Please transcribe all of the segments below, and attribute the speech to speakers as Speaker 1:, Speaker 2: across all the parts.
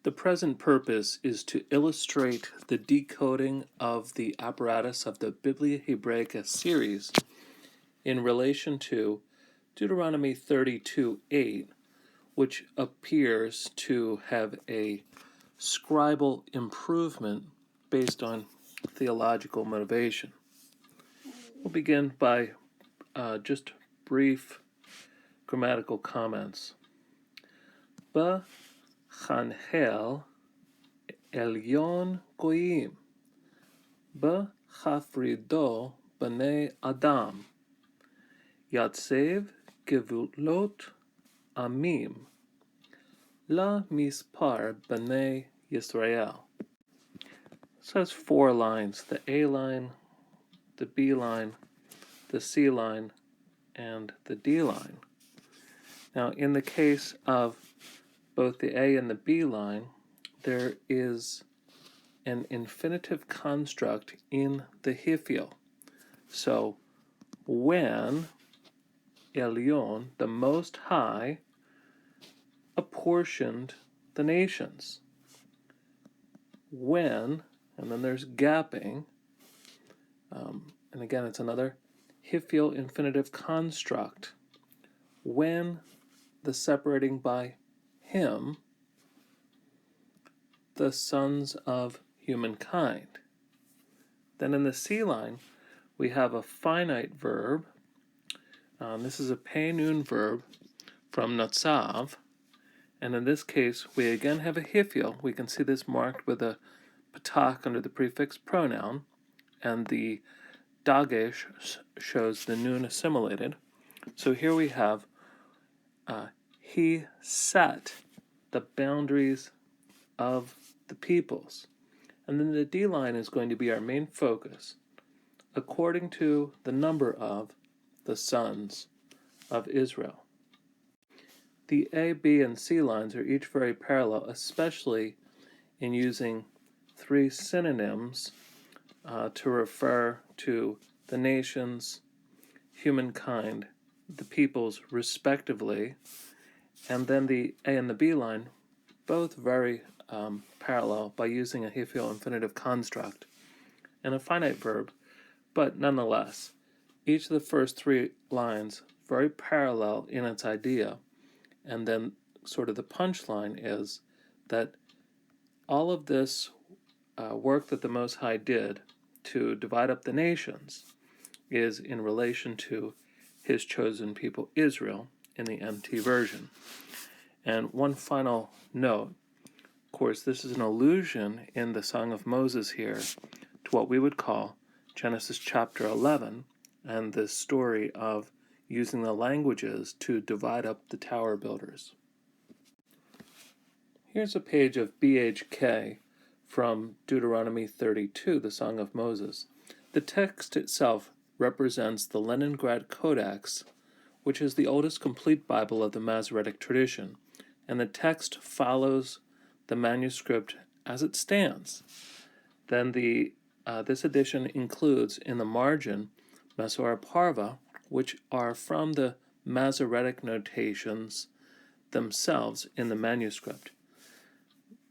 Speaker 1: The present purpose is to illustrate the decoding of the apparatus of the Biblia Hebraica series in relation to Deuteronomy 32:8, which appears to have a scribal improvement based on theological motivation. We'll begin by just brief grammatical comments. B'chanhel elyon goyim, b'chafrido b'nei adam, yatsev gevulot amim, la mispar b'nei Yisrael. So that's 4 lines: the A line, the B line, the C line, and the D line. Now, in the case of both the A and the B line, there is an infinitive construct in the Hifil. So, when Elyon, the Most High, apportioned the nations. When, and then there's gapping, and again it's another Hifil infinitive construct. When the separating by him, the sons of humankind. Then in the C line, we have a finite verb. This is a pei-nun verb from Natsav. And in this case, we again have a Hifil. We can see this marked with a patak under the prefix pronoun, and the dagesh shows the nun assimilated. So here we have he set the boundaries of the peoples. And then the D line is going to be our main focus, according to the number of the sons of Israel. The A, B, and C lines are each very parallel, especially in using 3 synonyms to refer to the nations, humankind, the peoples, respectively. And then the A and the B line, both very parallel by using a Hifil infinitive construct and a finite verb, but nonetheless, each of the first 3 lines very parallel in its idea. And then sort of the punchline is that all of this work that the Most High did to divide up the nations is in relation to his chosen people Israel in the NT version. And one final note, of course, this is an allusion in the Song of Moses here to what we would call Genesis chapter 11 and the story of using the languages to divide up the tower builders. Here's a page of BHK from Deuteronomy 32, the Song of Moses. The text itself represents the Leningrad Codex, which is the oldest complete Bible of the Masoretic tradition, and the text follows the manuscript as it stands. Then this edition includes in the margin Masorah Parva, which are from the Masoretic notations themselves in the manuscript.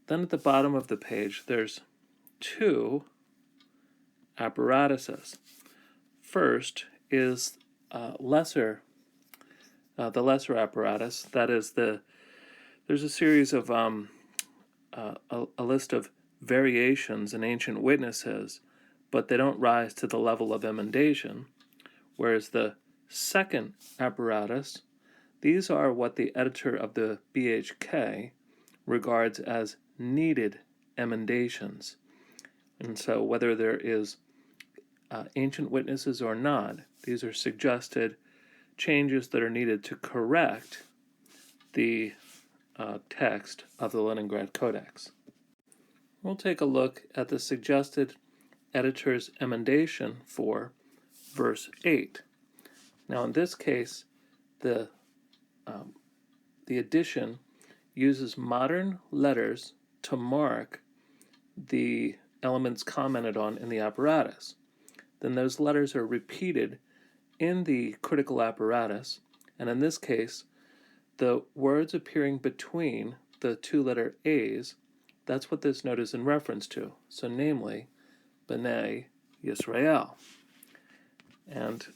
Speaker 1: Then at the bottom of the page, there's 2 apparatuses. First is the lesser apparatus. That is there's a series of a list of variations in ancient witnesses, but they don't rise to the level of emendation. Whereas the second apparatus, these are what the editor of the BHK regards as needed emendations. And so whether there is ancient witnesses or not, these are suggested changes that are needed to correct the text of the Leningrad Codex. We'll take a look at the suggested editor's emendation for verse 8. Now in this case, the edition uses modern letters to mark the elements commented on in the apparatus. Then those letters are repeated in the critical apparatus, and in this case, the words appearing between the 2 letter A's that's what this note is in reference to. So namely, B'nai Yisrael. And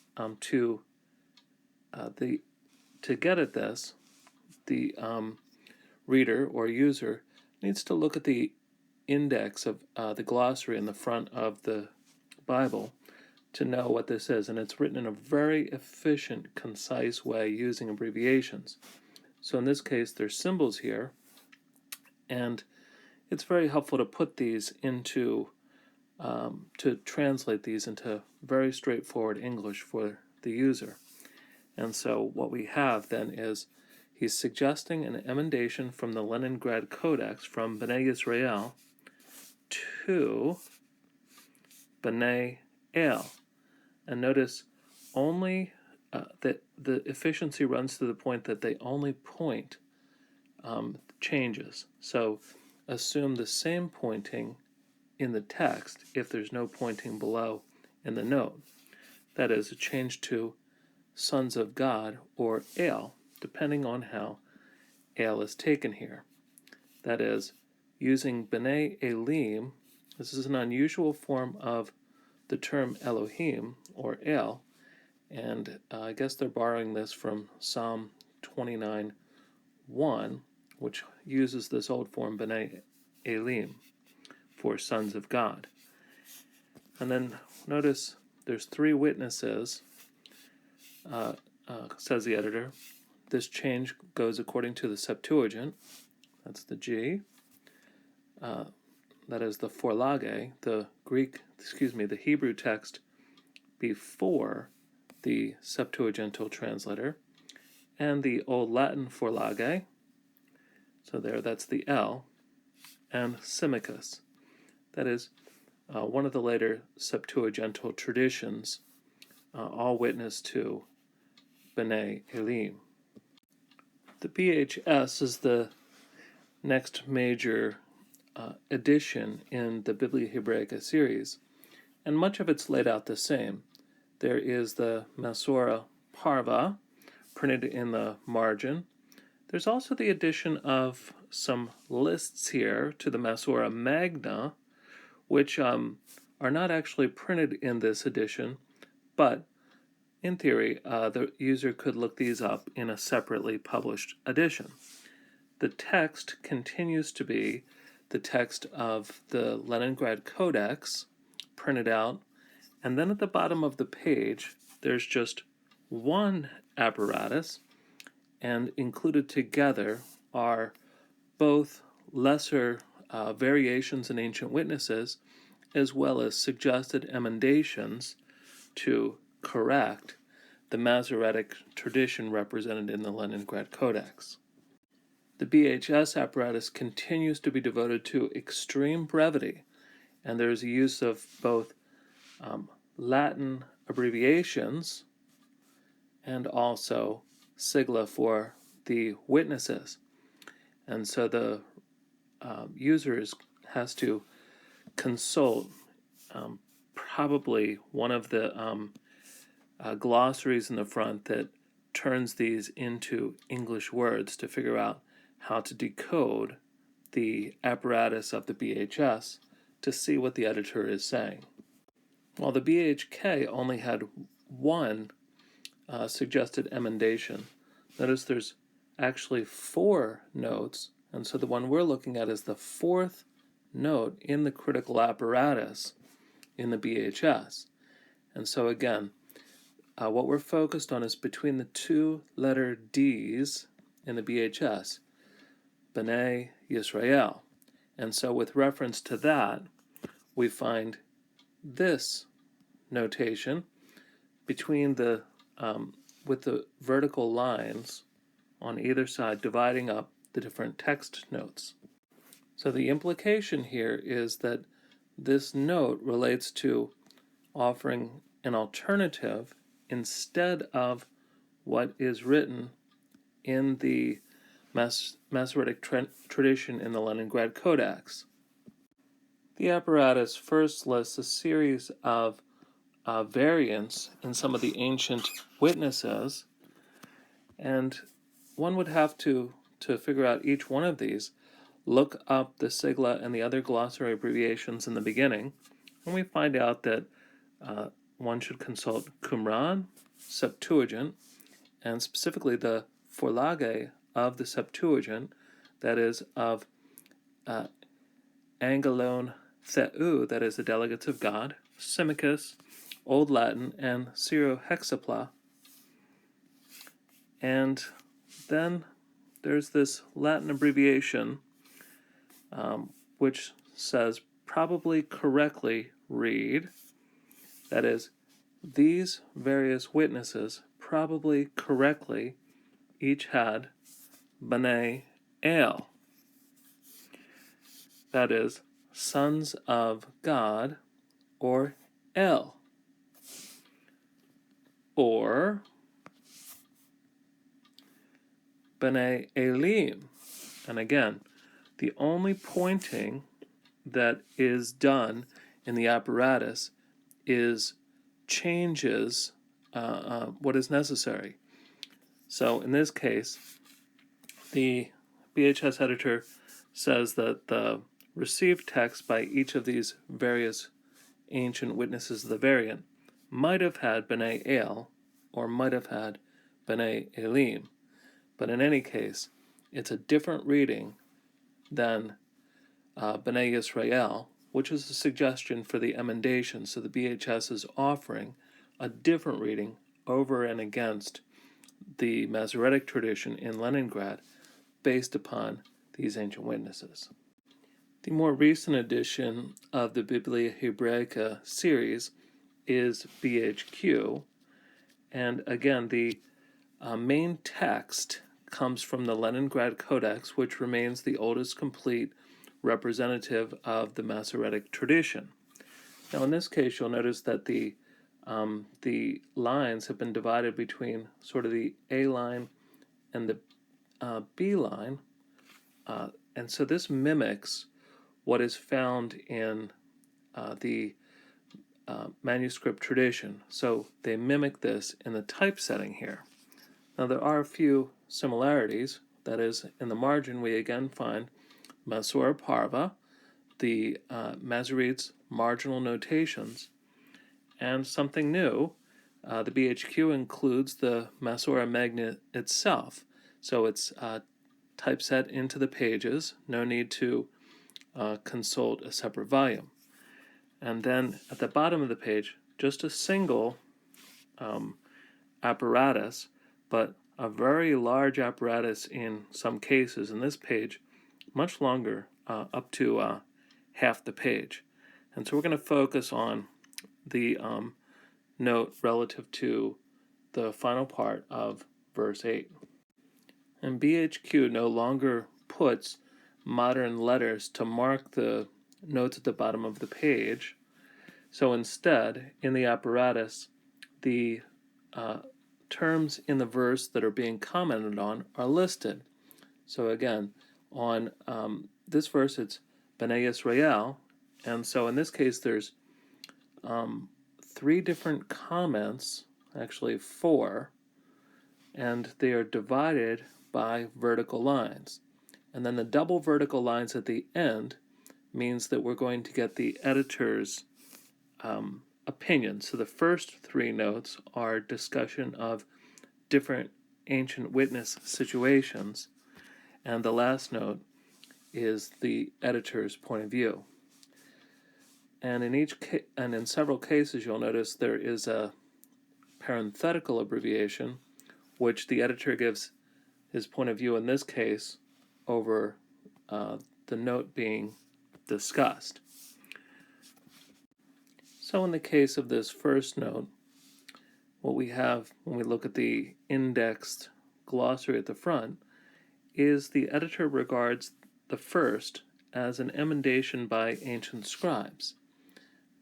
Speaker 1: to get at this, the reader or user needs to look at the index of the glossary in the front of the Bible to know what this is. And it's written in a very efficient, concise way using abbreviations. So in this case, there's symbols here, and it's very helpful to put these into, to translate these into very straightforward English for the user. And so what we have then is he's suggesting an emendation from the Leningrad Codex from B'nai Yisrael to B'nai El. And notice only that the efficiency runs to the point that they only point changes. So assume the same pointing in the text if there's no pointing below in the note. That is, a change to sons of God or El, depending on how El is taken here. That is, using B'nai Elim, this is an unusual form of the term Elohim or El, and I guess they're borrowing this from Psalm 29:1, which uses this old form B'nai Elim for sons of God. And then notice there's three witnesses, says the editor. This change goes according to the Septuagint, that's the G, that is the Forlage, the Hebrew text before the Septuagintal translator, and the Old Latin Forlage, so that's the L, and Symmachus, that is one of the later Septuagintal traditions, all witness to B'nai Elim. The BHS is the next major edition in the Biblia Hebraica series, and much of it's laid out the same. There is the Masora Parva, printed in the margin. There's also the addition of some lists here to the Masora Magna, which are not actually printed in this edition, but in theory, the user could look these up in a separately published edition. The text continues to be the text of the Leningrad Codex, printed out, and then at the bottom of the page, there's just one apparatus, and included together are both lesser variations in ancient witnesses, as well as suggested emendations to correct the Masoretic tradition represented in the Leningrad Codex. The BHS apparatus continues to be devoted to extreme brevity, and there is a use of both Latin abbreviations and also sigla for the witnesses. And so the user has to consult probably one of the glossaries in the front that turns these into English words to figure out how to decode the apparatus of the BHS to see what the editor is saying. While the BHK only had one suggested emendation, notice there's actually 4 notes, and so the one we're looking at is the 4th note in the critical apparatus in the BHS. And so again, what we're focused on is between the 2 letter Ds in the BHS, B'nai Yisrael. And so with reference to that, we find this notation between the with the vertical lines on either side dividing up the different text notes. So the implication here is that this note relates to offering an alternative instead of what is written in the Masoretic tradition in the Leningrad Codex. The apparatus first lists a series of variants in some of the ancient witnesses, and one would have to figure out each one of these, look up the sigla and the other glossary abbreviations in the beginning, and we find out that one should consult Qumran, Septuagint, and specifically the Forlage of the Septuagint, that is of Angelone Theou, that is the delegates of God, Symmachus, Old Latin, and Syro-Hexapla. And then there's this Latin abbreviation which says probably correctly read, that is, these various witnesses probably correctly each had B'nai El, that is, sons of God, or El, or B'nai Elim. And again, the only pointing that is done in the apparatus is changes what is necessary. So in this case, the BHS editor says that the received text by each of these various ancient witnesses of the variant might have had B'nai El or might have had B'nai Elim. But in any case, it's a different reading than B'nai Yisrael, which is a suggestion for the emendation. So the BHS is offering a different reading over and against the Masoretic tradition in Leningrad based upon these ancient witnesses. The more recent edition of the Biblia Hebraica series is BHQ, and again, the main text comes from the Leningrad Codex, which remains the oldest complete representative of the Masoretic tradition. Now, in this case, you'll notice that the lines have been divided between sort of the A line and the B line, and so this mimics what is found in the manuscript tradition. So they mimic this in the typesetting here. Now, there are a few similarities. That is, in the margin, we again find Masor Parva, the Masoretes' marginal notations, and something new, the BHQ includes the Masora Magna itself. So it's typeset into the pages, no need to consult a separate volume. And then at the bottom of the page, just a single apparatus, but a very large apparatus in some cases. In this page, much longer, up to half the page. And so we're going to focus on the note relative to the final part of verse 8. And BHQ no longer puts modern letters to mark the notes at the bottom of the page. So instead, in the apparatus, the terms in the verse that are being commented on are listed. So again, on this verse, it's B'nai Yisrael, and so in this case, there's 3 different comments, actually 4, and they are divided by vertical lines. And then the double vertical lines at the end means that we're going to get the editor's opinion. So the first 3 notes are discussion of different ancient witness situations, and the last note is the editor's point of view. And in several cases, you'll notice there is a parenthetical abbreviation, which the editor gives his point of view in this case over the note being discussed. So in the case of this first note, what we have when we look at the indexed glossary at the front is the editor regards the first as an emendation by ancient scribes.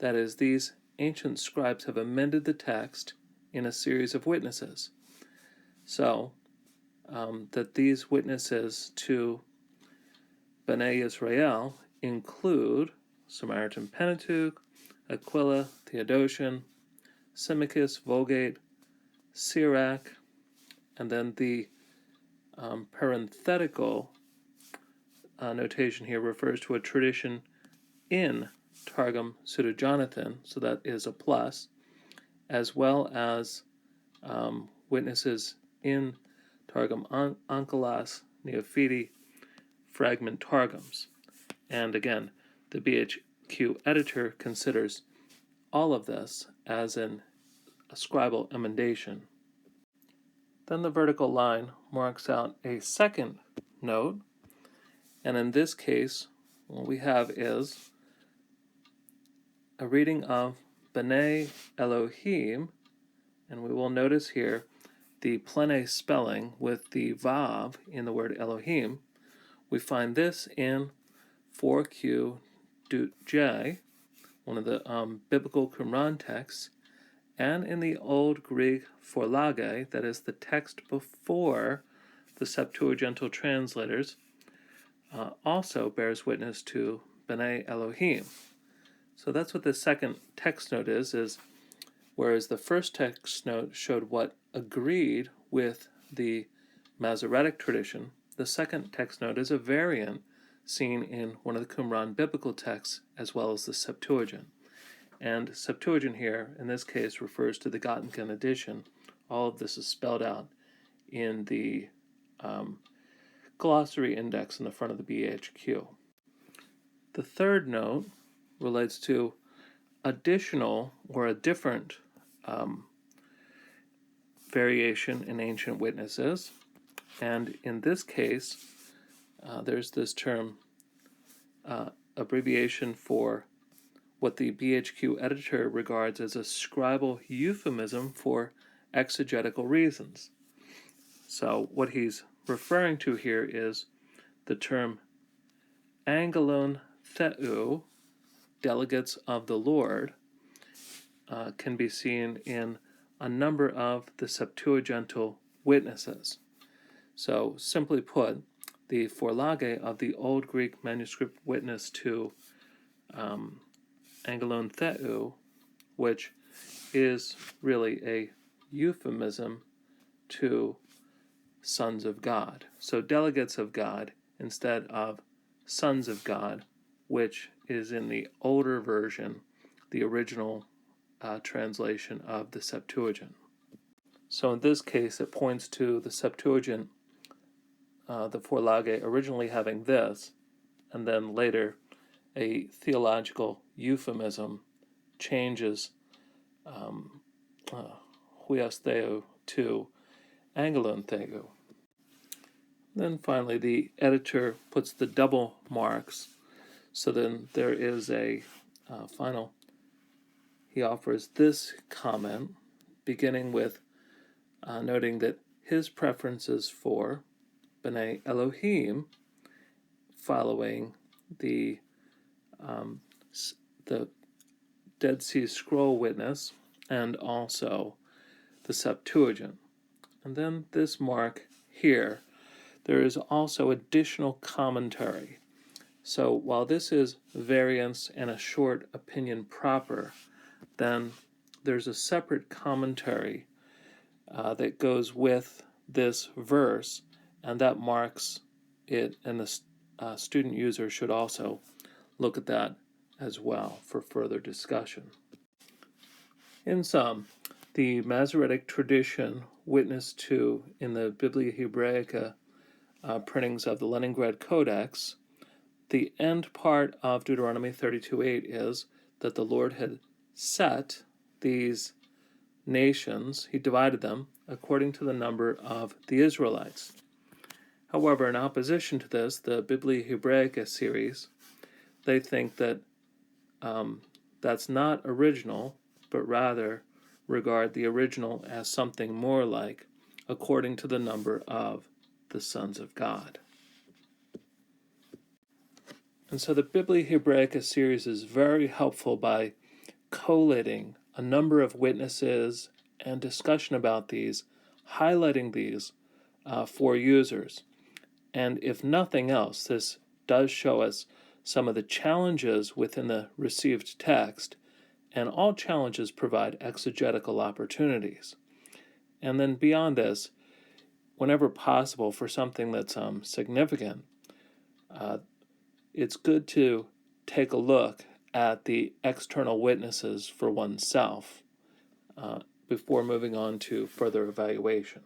Speaker 1: That is, these ancient scribes have amended the text in a series of witnesses. So that these witnesses to B'nai Yisrael include Samaritan Pentateuch, Aquila, Theodotion, Symmachus, Vulgate, Sirach, and then the parenthetical notation here refers to a tradition in Targum Pseudo-Jonathan, so that is a plus, as well as witnesses in Targum Onkelos, Neophiti, fragment Targums. And again, the BHQ editor considers all of this as an scribal emendation. Then the vertical line marks out a second note, and in this case, what we have is a reading of B'nai Elohim, and we will notice here the plene spelling with the vav in the word Elohim. We find this in 4Q J, one of the biblical Qumran texts, and in the Old Greek Forlage, that is the text before the Septuagintal translators, also bears witness to B'nai Elohim. So that's what the second text note is whereas the first text note showed what agreed with the Masoretic tradition, the second text note is a variant seen in one of the Qumran biblical texts as well as the Septuagint. And Septuagint here, in this case, refers to the Göttingen edition. All of this is spelled out in the glossary index in the front of the BHQ. The third note relates to additional or a different variation in ancient witnesses. And in this case, there's this term, abbreviation for what the BHQ editor regards as a scribal euphemism for exegetical reasons. So what he's referring to here is the term angelon theou, delegates of the Lord, can be seen in a number of the Septuagintal witnesses. So simply put, the Forlage of the Old Greek manuscript witness to angelon theou, which is really a euphemism to sons of God. So delegates of God instead of sons of God, which is in the older version, the original translation of the Septuagint. So in this case, it points to the Septuagint, the Forlage originally having this, and then later a theological euphemism changes huios theou to angelon theou. Then finally, the editor puts the double marks. So then there is a final. He offers this comment, beginning with noting that his preference is for B'nai Elohim, following the Dead Sea Scroll witness and also the Septuagint. And then this mark here, there is also additional commentary. So while this is variance and a short opinion proper, then there's a separate commentary that goes with this verse, and that marks it, and the student user should also look at that as well for further discussion. In sum, the Masoretic tradition witnessed to in the Biblia Hebraica printings of the Leningrad Codex, the end part of Deuteronomy 32:8 is that the Lord had set these nations, he divided them according to the number of the Israelites. However, in opposition to this, the Biblia Hebraica series, they think that that's not original, but rather regard the original as something more like according to the number of the sons of God. And so the Biblia Hebraica series is very helpful by collating a number of witnesses and discussion about these, highlighting these for users. And if nothing else, this does show us some of the challenges within the received text, and all challenges provide exegetical opportunities. And then beyond this, whenever possible, for something that's significant, it's good to take a look at the external witnesses for oneself before moving on to further evaluation.